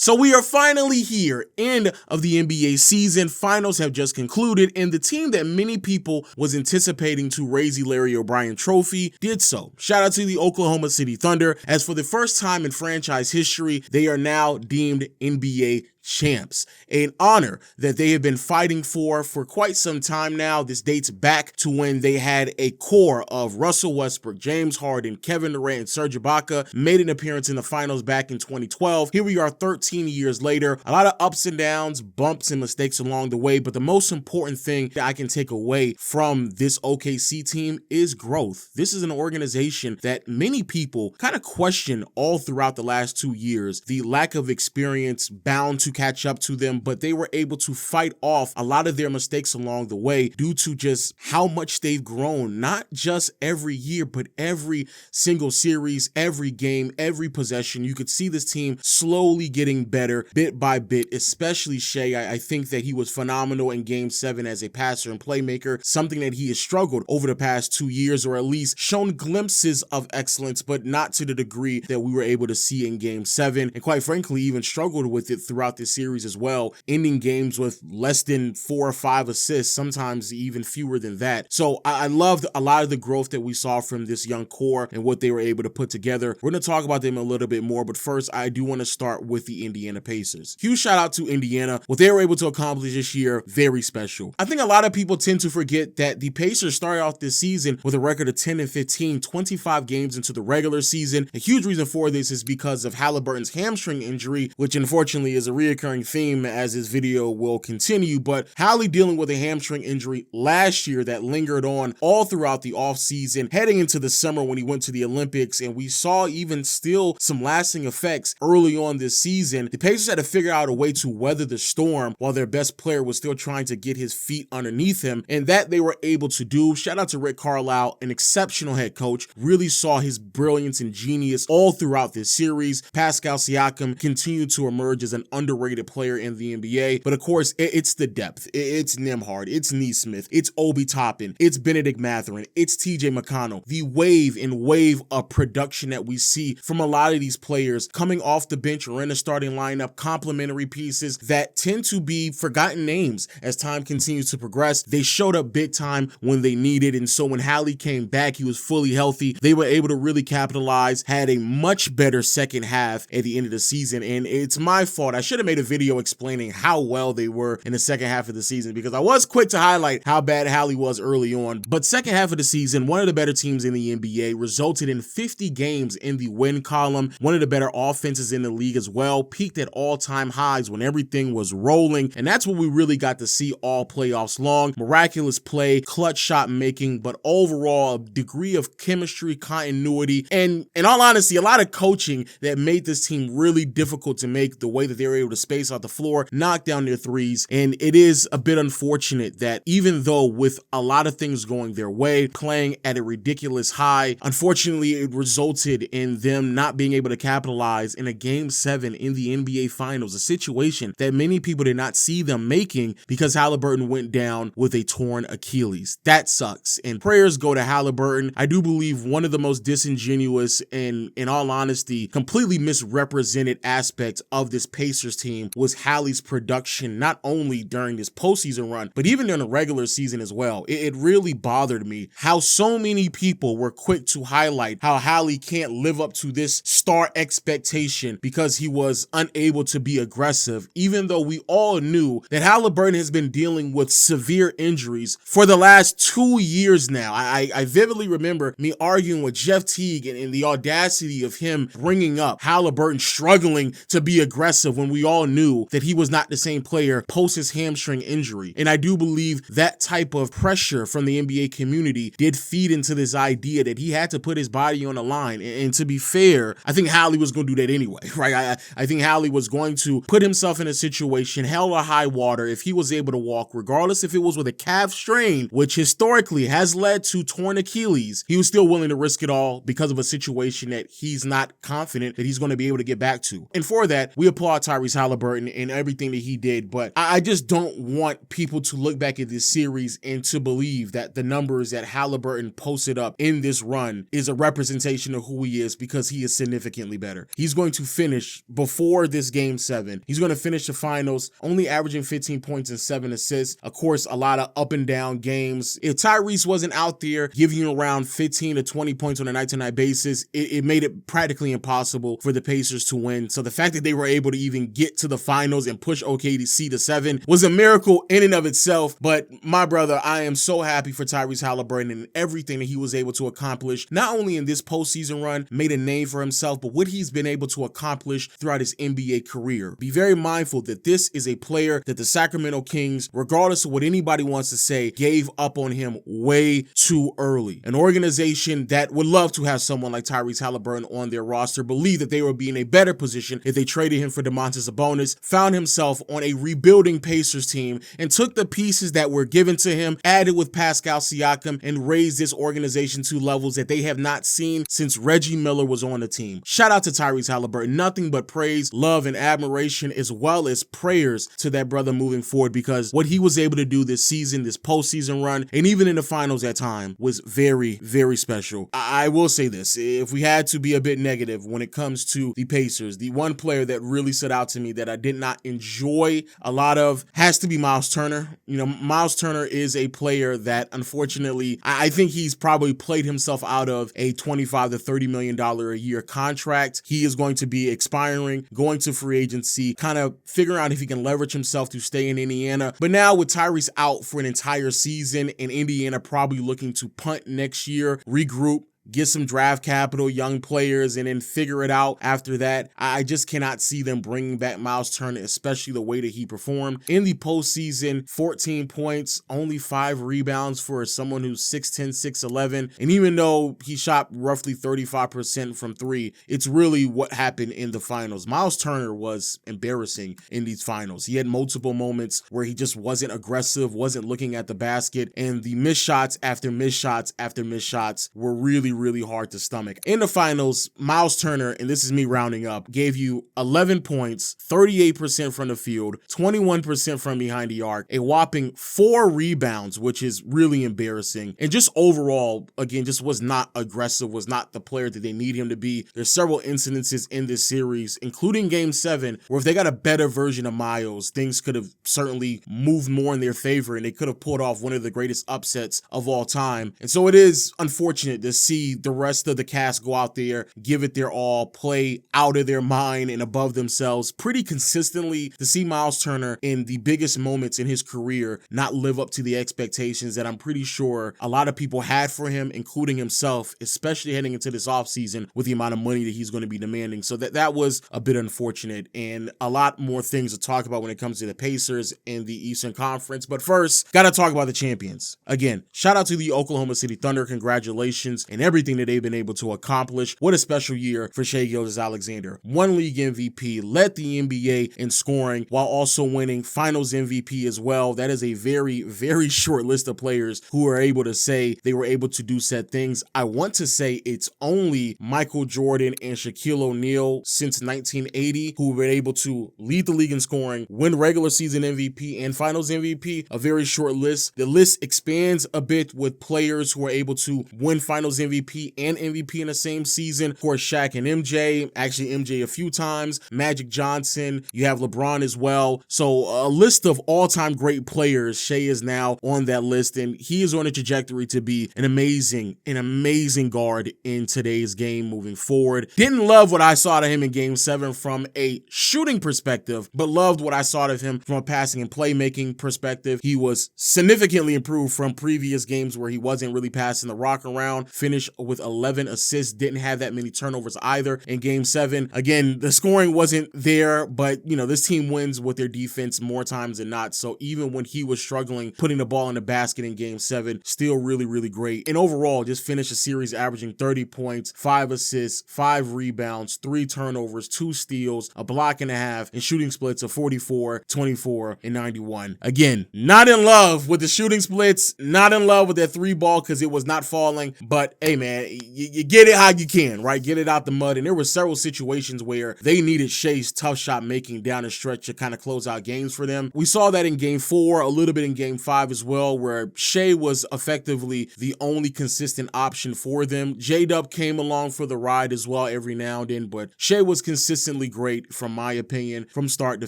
So we are finally here, end of the NBA season, finals have just concluded, and the team that many people was anticipating to raise the Larry O'Brien trophy did so. Shout out to the Oklahoma City Thunder, as for the first time in franchise history, they are now deemed NBA champs, an honor that they have been fighting for quite some time now. This dates back to when they had a core of Russell Westbrook, James Harden, Kevin Durant, and Serge Ibaka made an appearance in the finals back in 2012. Here we are 13 years later, a lot of ups and downs, bumps and mistakes along the way, but the most important thing that I can take away from this OKC team is growth. This is an organization that many people kind of question all throughout the last 2 years, the lack of experience bound to catch up to them, but they were able to fight off a lot of their mistakes along the way due to just how much they've grown, not just every year, but every single series, every game, every possession. You could see this team slowly getting better bit by bit, especially Shai. I think that he was phenomenal in Game 7 as a passer and playmaker, something that he has struggled over the past 2 years, or at least shown glimpses of excellence, but not to the degree that we were able to see in Game 7, and quite frankly, even struggled with it throughout this series as well, ending games with less than 4 or 5 assists, sometimes even fewer than that. So I loved a lot of the growth that we saw from this young core and what they were able to put together. We're going to talk about them a little bit more, but first I do want to start with the Indiana Pacers. Huge shout out to Indiana. What they were able to accomplish this year, very special. I think a lot of people tend to forget that the Pacers started off this season with a record of 10-15, 25 games into the regular season. A huge reason for this is because of Halliburton's hamstring injury, which unfortunately is a reoccurring theme as this video will continue, but Hallie dealing with a hamstring injury last year that lingered on all throughout the offseason, heading into the summer when he went to the Olympics, and we saw even still some lasting effects early on this season. The Pacers had to figure out a way to weather the storm while their best player was still trying to get his feet underneath him, and that they were able to do. Shout out to Rick Carlisle, an exceptional head coach, really saw his brilliance and genius all throughout this series. Pascal Siakam continued to emerge as an underrated player in the NBA, but of course it's the depth. It's Nembhard, it's Neesmith, it's Obi Toppin, it's Benedict Mathurin, it's TJ McConnell. The wave of production that we see from a lot of these players coming off the bench or in the starting lineup, complementary pieces that tend to be forgotten names as time continues to progress. They showed up big time when they needed, and so when Hallie came back, he was fully healthy. They were able to really capitalize, had a much better second half at the end of the season, and it's my fault. I should have made a video explaining how well they were in the second half of the season, because I was quick to highlight how bad Hallie was early on. But second half of the season, one of the better teams in the NBA, resulted in 50 games in the win column, one of the better offenses in the league as well, peaked at all-time highs when everything was rolling, and that's what we really got to see all playoffs long. Miraculous play, clutch shot making, but overall a degree of chemistry, continuity, and in all honesty, a lot of coaching that made this team really difficult to make, the way that they were able to space out the floor, knock down their threes. And it is a bit unfortunate that even though with a lot of things going their way, playing at a ridiculous high, unfortunately it resulted in them not being able to capitalize in a Game 7 in the NBA Finals, a situation that many people did not see them making because Halliburton went down with a torn Achilles. That sucks, and prayers go to Halliburton. I do believe one of the most disingenuous and, in all honesty, completely misrepresented aspects of this Pacers team was Hallie's production, not only during this postseason run, but even during the regular season as well. It really bothered me how so many people were quick to highlight how Hallie can't live up to this star expectation because he was unable to be aggressive, even though we all knew that Halliburton has been dealing with severe injuries for the last 2 years now. I vividly remember me arguing with Jeff Teague and the audacity of him bringing up Halliburton struggling to be aggressive when we all knew that he was not the same player post his hamstring injury. And I do believe that type of pressure from the NBA community did feed into this idea that he had to put his body on the line. And to be fair, I think Hallie was going to do that anyway, right? I think Hallie was going to put himself in a situation, hell or high water, if he was able to walk, regardless if it was with a calf strain, which historically has led to torn Achilles, he was still willing to risk it all because of a situation that he's not confident that he's going to be able to get back to. And for that, we applaud Tyrese Halliburton and everything that he did, but I just don't want people to look back at this series and to believe that the numbers that Halliburton posted up in this run is a representation of who he is, because he is significantly better. He's going to finish before this game 7. He's going to finish the finals only averaging 15 points and 7 assists. Of course, a lot of up and down games. If Tyrese wasn't out there giving you around 15 to 20 points on a night-to-night basis, it made it practically impossible for the Pacers to win. So the fact that they were able to even get to the finals and push OKC to 7 was a miracle in and of itself. But my brother, I am so happy for Tyrese Halliburton and everything that he was able to accomplish, not only in this postseason run, made a name for himself, but what he's been able to accomplish throughout his NBA career. Be very mindful that this is a player that the Sacramento Kings, regardless of what anybody wants to say, gave up on him way too early. An organization that would love to have someone like Tyrese Halliburton on their roster believed that they would be in a better position if they traded him for Domantas Sabonis, found himself on a rebuilding Pacers team, and took the pieces that were given to him, added with Pascal Siakam, and raised this organization to levels that they have not seen since Reggie Miller was on the team. Shout out to Tyrese Halliburton. Nothing but praise, love, and admiration, as well as prayers to that brother moving forward, because what he was able to do this season, this postseason run, and even in the finals at time, was very, very special. I will say this, if we had to be a bit negative when it comes to the Pacers, the one player that really stood out to me that I did not enjoy a lot of has to be Miles Turner. You know, Miles Turner is a player that, unfortunately, I think he's probably played himself out of a $25 to $30 million a year contract. He is going to be expiring, going to free agency, kind of figuring out if he can leverage himself to stay in Indiana. But now with Tyrese out for an entire season and Indiana probably looking to punt next year, regroup, get some draft capital, young players, and then figure it out after that, I just cannot see them bringing back Miles Turner, especially the way that he performed. In the postseason, 14 points, only 5 rebounds for someone who's 6'10", 6'11", and even though he shot roughly 35% from 3, it's really what happened in the finals. Miles Turner was embarrassing in these finals. He had multiple moments where he just wasn't aggressive, wasn't looking at the basket, and the missed shots after missed shots after missed shots were really hard to stomach. In the finals, Miles Turner, and this is me rounding up, gave you 11 points, 38% from the field, 21% from behind the arc, a whopping 4 rebounds, which is really embarrassing. And just overall, again, just was not aggressive, was not the player that they need him to be. There's several incidences in this series, including game 7, where if they got a better version of Miles, things could have certainly moved more in their favor and they could have pulled off one of the greatest upsets of all time. And so it is unfortunate to see the rest of the cast go out there, give it their all, play out of their mind and above themselves pretty consistently, to see Miles Turner in the biggest moments in his career not live up to the expectations that I'm pretty sure a lot of people had for him, including himself, especially heading into this offseason with the amount of money that he's going to be demanding. So that was a bit unfortunate, and a lot more things to talk about when it comes to the Pacers in the Eastern Conference. But first, got to talk about the champions. Again, shout out to the Oklahoma City Thunder. Congratulations and everything that they've been able to accomplish. What a special year for Shai Gilgeous-Alexander. Won league MVP, led the NBA in scoring while also winning finals MVP as well. That is a very, very short list of players who are able to say they were able to do said things. I want to say it's only Michael Jordan and Shaquille O'Neal since 1980 who were able to lead the league in scoring, win regular season MVP and finals MVP. A very short list. The list expands a bit with players who are able to win finals MVP and MVP in the same season. Of course, Shaq and MJ, actually MJ a few times, Magic Johnson, you have LeBron as well. So a list of all-time great players. Shai is now on that list, and he is on a trajectory to be an amazing guard in today's game moving forward. Didn't love what I saw of him in game 7 from a shooting perspective, but loved what I saw of him from a passing and playmaking perspective. He was significantly improved from previous games where he wasn't really passing the rock around. Finished with 11 assists, didn't have that many turnovers either in game 7. Again, the scoring wasn't there, but you know, this team wins with their defense more times than not. So even when he was struggling putting the ball in the basket in game 7, still really great. And overall, just finished the series averaging 30 points, 5 assists, 5 rebounds, 3 turnovers, 2 steals, a block and a half, and shooting splits of 44, 24, and 91. Again, not in love with the shooting splits, not in love with that 3 ball because it was not falling, but hey man, man, you get it how you can, right? Get it out the mud. And there were several situations where they needed Shai's tough shot making down the stretch to kind of close out games for them. We saw that in game 4, a little bit in game 5 as well, where Shai was effectively the only consistent option for them. J-Dub came along for the ride as well every now and then, but Shai was consistently great from my opinion from start to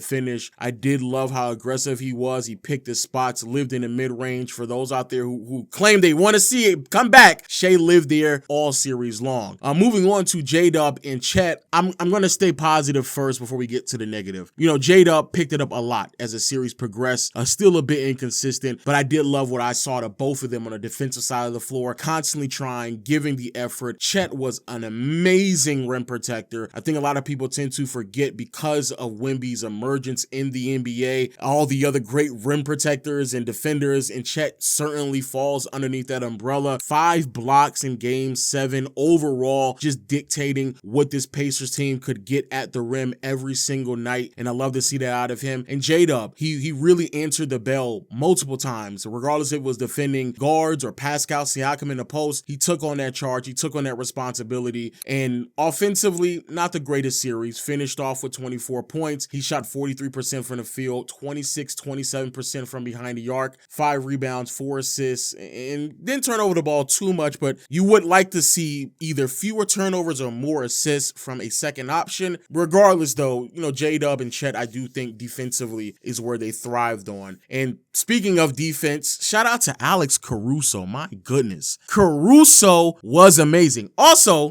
finish. I did love how aggressive he was. He picked his spots, lived in the mid-range. For those out there who claim they want to see it come back, Shai lived there all series long. Moving on to J-Dub and Chet, I'm going to stay positive first before we get to the negative. You know, J-Dub picked it up a lot as the series progressed, still a bit inconsistent, but I did love what I saw to both of them on the defensive side of the floor, constantly trying, giving the effort. Chet was an amazing rim protector. I think a lot of people tend to forget because of Wemby's emergence in the NBA, all the other great rim protectors and defenders, and Chet certainly falls underneath that umbrella. 5 blocks in game 7 overall, just dictating what this Pacers team could get at the rim every single night, and I love to see that out of him. And J-Dub, he really answered the bell multiple times, regardless if it was defending guards or Pascal Siakam in the post. He took on that charge, he took on that responsibility, and offensively, not the greatest series. Finished off with 24 points. He shot 43% from the field, 27% from behind the arc, 5 rebounds, 4 assists, and didn't turn over the ball too much, but you would like to see either fewer turnovers or more assists from a second option. Regardless though, you know, J-Dub and Chet, I do think defensively is where they thrived on. And speaking of defense, shout out to Alex Caruso. My goodness. Caruso was amazing. Also,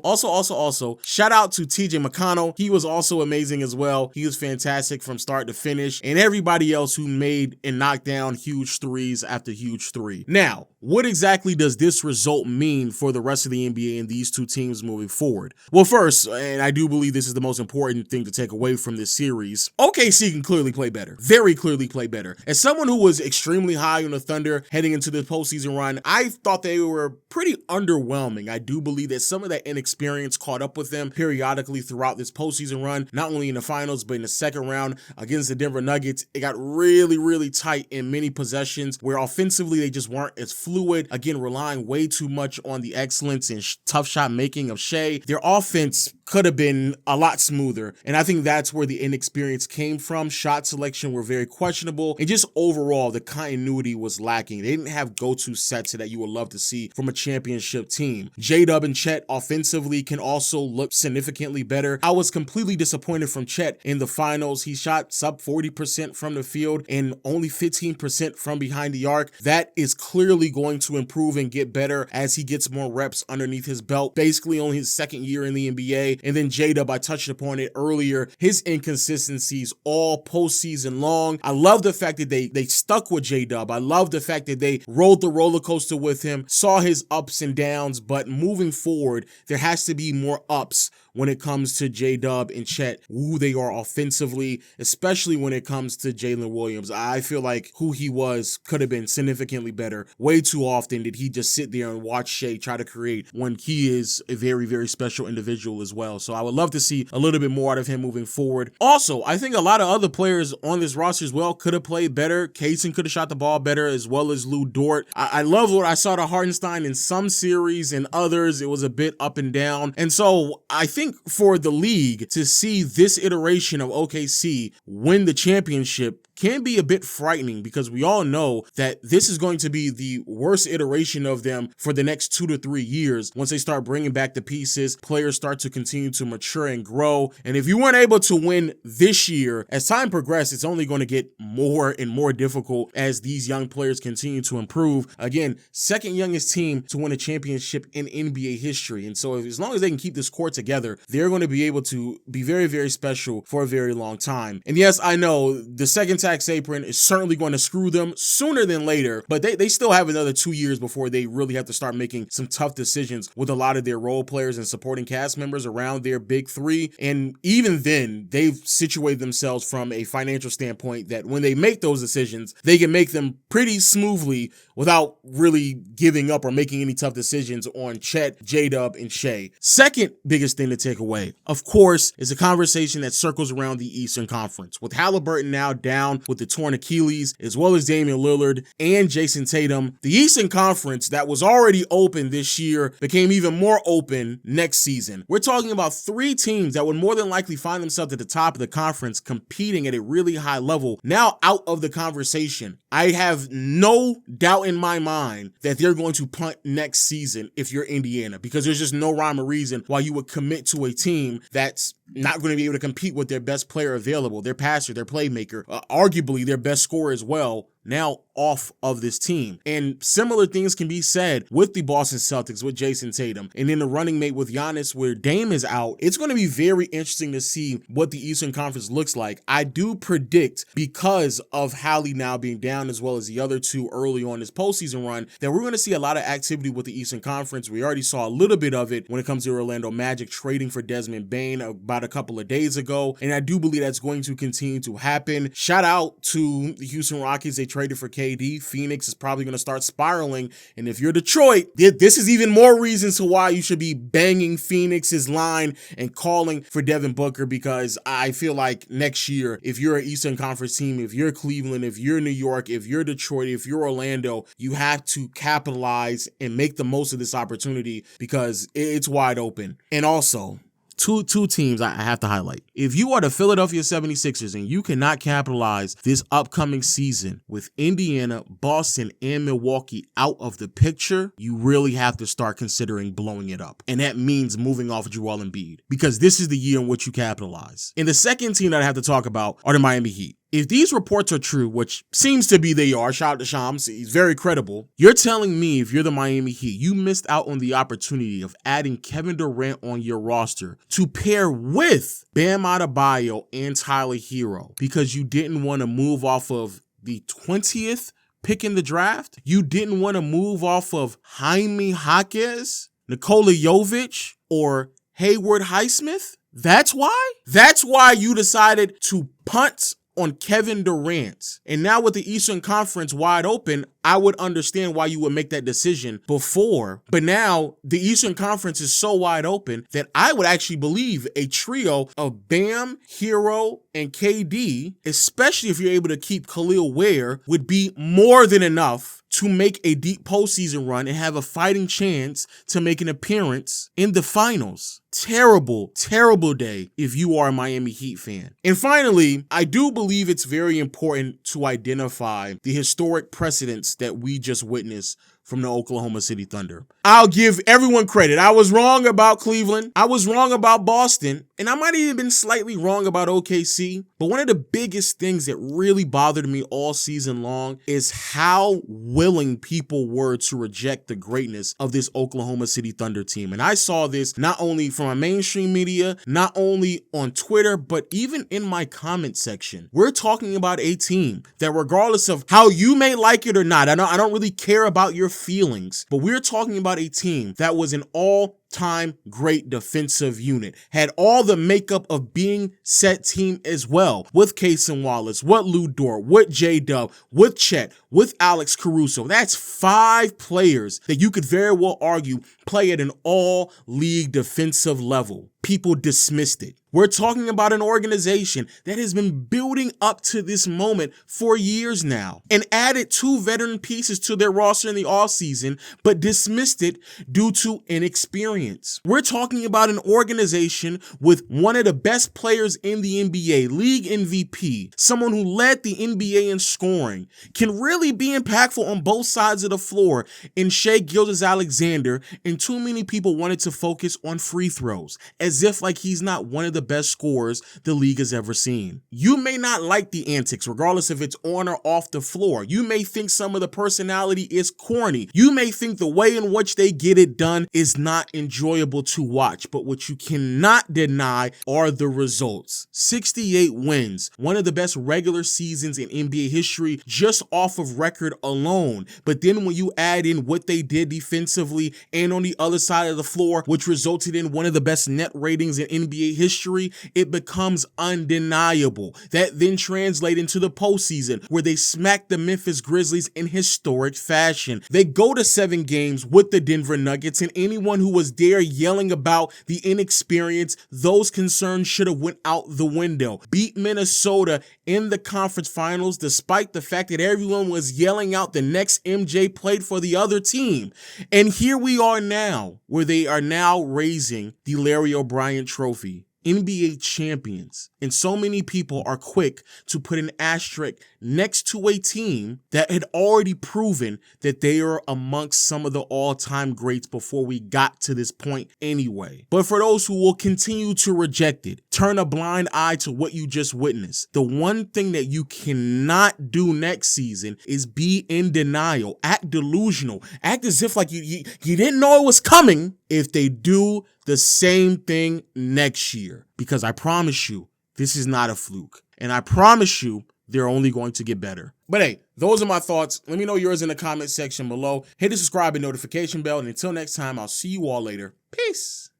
shout out to TJ McConnell. He was also amazing as well. He was fantastic from start to finish, and everybody else who made and knocked down huge threes after huge three. Now, what exactly does this result mean for the rest of the NBA and these two teams moving forward? Well, first, and I do believe this is the most important thing to take away from this series, OKC can clearly play better. Very clearly play better. As someone who was extremely high on the Thunder heading into the postseason run, I thought they were pretty underwhelming. I do believe that some of that inexperience caught up with them periodically throughout this postseason run, not only in the finals, but in the second round against the Denver Nuggets. It got really tight in many possessions where offensively they just weren't as fluid. Again, relying way too much on the excellence and tough shot making of Shai. Their offense could have been a lot smoother, and I think that's where the inexperience came from. Shot selection were very questionable, and just overall the continuity was lacking. They didn't have go-to sets that you would love to see from a championship team. J-Dub and Chet offensively can also look significantly better. I was completely disappointed from Chet in the finals. He shot sub 40% from the field and only 15% from behind the arc. That is clearly going to improve and get better as he gets more reps underneath his belt. Basically only his second year in the NBA. And then J-Dub, I touched upon it earlier, his inconsistencies all postseason long. I love the fact that they stuck with J-Dub. I love the fact that they rode the roller coaster with him, saw his ups and downs, but moving forward, there has to be more ups when it comes to J-Dub and Chet, who they are offensively, especially when it comes to Jalen Williams. I feel like who he was could have been significantly better. Way too often did he just sit there and watch Shai try to create when he is a very special individual as well. So I would love to see a little bit more out of him moving forward. Also, I think a lot of other players on this roster as well could have played better. Kaysen could have shot the ball better, as well as Lou Dort. I love what I saw to Hartenstein in some series, and others it was a bit up and down. And so I think for the league to see this iteration of OKC win the championship can be a bit frightening, because we all know that this is going to be the worst iteration of them for the next 2 to 3 years. Once they start bringing back the pieces, players start to continue to mature and grow. And if you weren't able to win this year, as time progresses, it's only going to get more and more difficult as these young players continue to improve. Again, second youngest team to win a championship in NBA history. And so as long as they can keep this core together, they're going to be able to be very special for a very long time. And yes, I know the second tax apron is certainly going to screw them sooner than later, but they still have another 2 years before they really have to start making some tough decisions with a lot of their role players and supporting cast members around their big three. And even then, they've situated themselves from a financial standpoint that when they make those decisions, they can make them pretty smoothly without really giving up or making any tough decisions on Chet, J-Dub, and Shai. Second biggest thing to take away, of course, is a conversation that circles around the Eastern Conference. With Halliburton now down Brown with the torn Achilles, as well as Damian Lillard and Jason Tatum. The Eastern Conference that was already open this year became even more open next season. We're talking about 3 teams that would more than likely find themselves at the top of the conference competing at a really high level, now out of the conversation. I have no doubt in my mind that they're going to punt next season if you're Indiana, because there's just no rhyme or reason why you would commit to a team that's not going to be able to compete with their best player available, their passer, their playmaker, arguably their best scorer as well, now off of this team. And similar things can be said with the Boston Celtics with Jason Tatum, and then the running mate with Giannis where Dame is out. It's going to be very interesting to see what the Eastern Conference looks like. I do predict, because of Hallie now being down as well as the other 2 early on this postseason run, that we're going to see a lot of activity with the Eastern Conference. We already saw a little bit of it when it comes to Orlando Magic trading for Desmond Bane about a couple of days ago, and I do believe that's going to continue to happen. Shout out to the Houston Rockets. They traded for KD. Phoenix is probably going to start spiraling, and if you're Detroit, this is even more reasons to why you should be banging Phoenix's line and calling for Devin Booker, because I feel like next year, if you're an Eastern Conference team, if you're Cleveland, if you're New York, if you're Detroit, if you're Orlando, you have to capitalize and make the most of this opportunity because it's wide open. And also, Two teams I have to highlight. If you are the Philadelphia 76ers and you cannot capitalize this upcoming season with Indiana, Boston, and Milwaukee out of the picture, you really have to start considering blowing it up. And that means moving off Joel Embiid, because this is the year in which you capitalize. And the second team that I have to talk about are the Miami Heat. If these reports are true, which seems to be they are, shout out to Shams, he's very credible, you're telling me if you're the Miami Heat, you missed out on the opportunity of adding Kevin Durant on your roster to pair with Bam Adebayo and Tyler Hero because you didn't want to move off of the 20th pick in the draft? You didn't want to move off of Jaime Jaquez, Nikola Jovic, or Hayward Highsmith? That's why? That's why you decided to punt on Kevin Durant. And now with the Eastern Conference wide open, I would understand why you would make that decision before. But now the Eastern Conference is so wide open that I would actually believe a trio of Bam, Hero, and KD, especially if you're able to keep Khalil Ware, would be more than enough to make a deep postseason run and have a fighting chance to make an appearance in the finals. Terrible, terrible day if you are a Miami Heat fan. And finally, I do believe it's very important to identify the historic precedents that we just witnessed from the Oklahoma City Thunder. I'll give everyone credit. I was wrong about Cleveland. I was wrong about Boston. And I might have even been slightly wrong about OKC. But one of the biggest things that really bothered me all season long is how willing people were to reject the greatness of this Oklahoma City Thunder team. And I saw this not only from my mainstream media, not only on Twitter, but even in my comment section. We're talking about a team that, regardless of how you may like it or not, I don't really care about your feelings, but we're talking about a team that was an all-time great defensive unit, had all the makeup of being set team as well, with Cason Wallace, with Lou Dort, with J-Dub, with Chet, with Alex Caruso. That's 5 players that you could very well argue play at an all-league defensive level. People dismissed it. We're talking about an organization that has been building up to this moment for years now and added 2 veteran pieces to their roster in the offseason, but dismissed it due to inexperience. We're talking about an organization with one of the best players in the NBA, league MVP, someone who led the NBA in scoring, can really be impactful on both sides of the floor in Shai Gilgeous-Alexander, and too many people wanted to focus on free throws, as if like he's not one of the best scorers the league has ever seen. You may not like the antics, regardless if it's on or off the floor. You may think some of the personality is corny. You may think the way in which they get it done is not enjoyable to watch, but what you cannot deny are the results. 68 wins, one of the best regular seasons in NBA history just off of record alone. But then when you add in what they did defensively and on the other side of the floor, which resulted in one of the best net ratings in NBA history, it becomes undeniable. That then translates into the postseason, where they smack the Memphis Grizzlies in historic fashion. They go to 7 games with the Denver Nuggets, and anyone who was there yelling about the inexperience, those concerns should have went out the window. Beat Minnesota in the conference finals despite the fact that everyone was yelling out the next MJ played for the other team. And here we are now, where they are now raising the Larry O'Brien trophy. NBA champions. And so many people are quick to put an asterisk next to a team that had already proven that they are amongst some of the all-time greats before we got to this point anyway. But for those who will continue to reject it, turn a blind eye to what you just witnessed, the one thing that you cannot do next season is be in denial, act delusional, act as if like you didn't know it was coming if they do the same thing next year. Because I promise you, this is not a fluke. And I promise you, they're only going to get better. But hey, those are my thoughts. Let me know yours in the comment section below. Hit the subscribe and notification bell. And until next time, I'll see you all later. Peace.